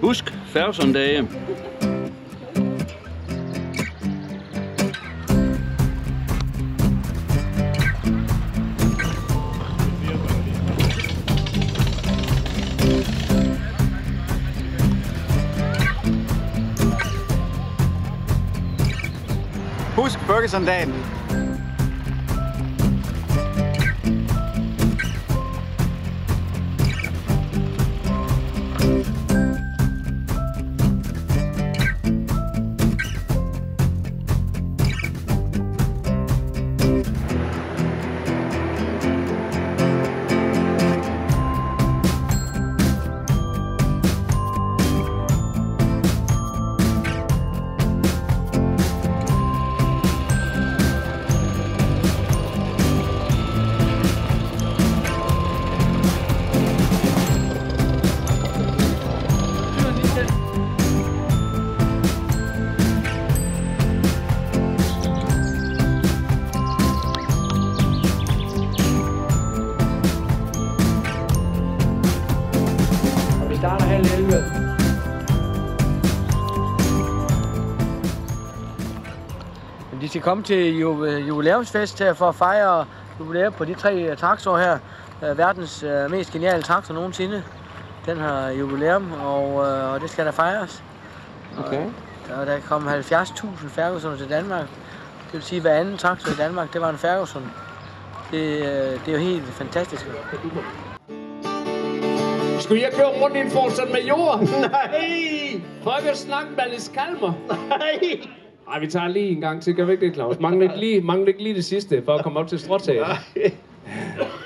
Husk Færgesundage. Husk Ferguson-dagen. Vi starter 10:30. De skal komme til jubilæumsfest her for at fejre jubilæum på de 3 traktorer her. Verdens mest geniale traktor nogensinde. Den har jubilæum, og det skal der fejres. Okay. Og der kom 70.000 Fergusoner til Danmark. Det vil sige, at hver anden traktor i Danmark, det var en Ferguson. Det er jo helt fantastisk. Skulle jeg køre rundt i en Ford Major? Nej! Prøv at snakke med Alice Kalmer. Nej! Ej, vi tager lige en gang til. Gør vi ikke det, Claus? Mangler ikke lige det sidste, for at komme op til stråtaget.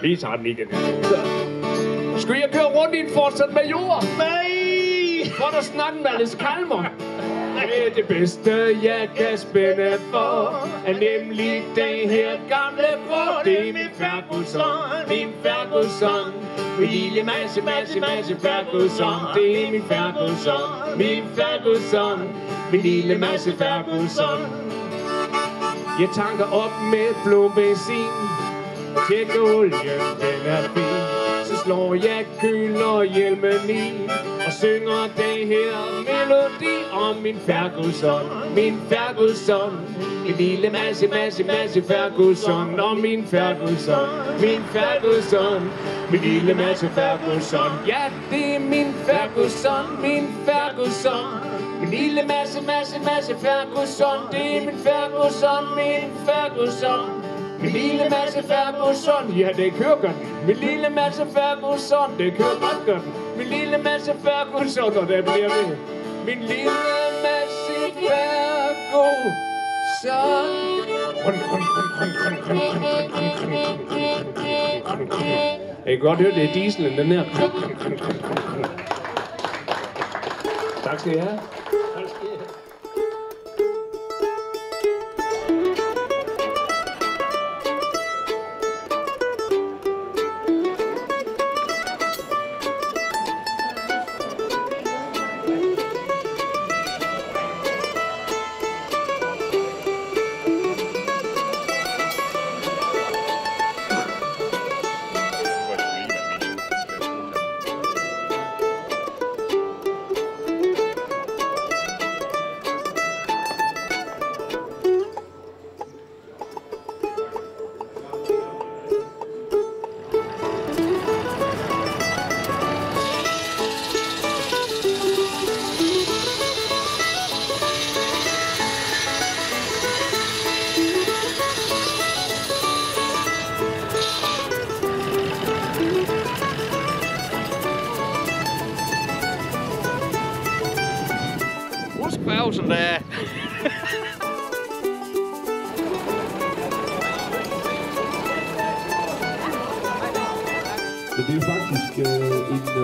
Vi tager den igen. Skulle jeg køre rundt i en Ford Major? Nej! Prøv at snakke med Alice Kalmer. Det er det bedste, jeg kan spænde for, er nemlig den her gamle bror. Det er min Ferguson, min lille masse Ferguson. Det er min Ferguson, min lille masse Ferguson. Jeg tanker op med blå benzin, tjekker olien, den er fin. Så slår jeg køl og hjelmen i, og synger den her melodi om min Ferguson, min lille masse Ferguson, og min Ferguson, min lille masse Ferguson. Ja, det er min Ferguson, min lille masse Ferguson. Det er min Ferguson, min lille masse Ferguson. Ja, det kører godt. Min lille masse Ferguson, det kører godt. Min lille masse Ferguson, og det bliver ved. Min lille masse Ferguson. Jeg kan godt høre, det er dieselen, den her. Tak skal I have.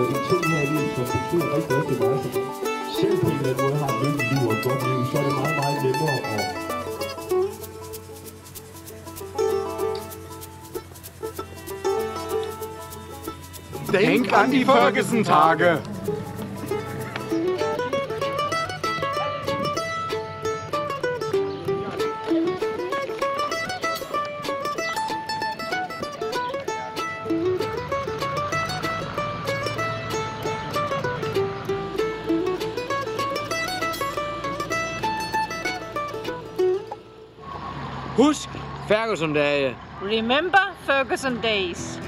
en ting her i livet, som betyder rigtig meget, som selv på en eller anden måde har et lykkeligt liv og et godt liv, så er det meget, meget nemmere at Denk an die Ferguson-Tage. Husk Ferguson-dage. Remember Ferguson days.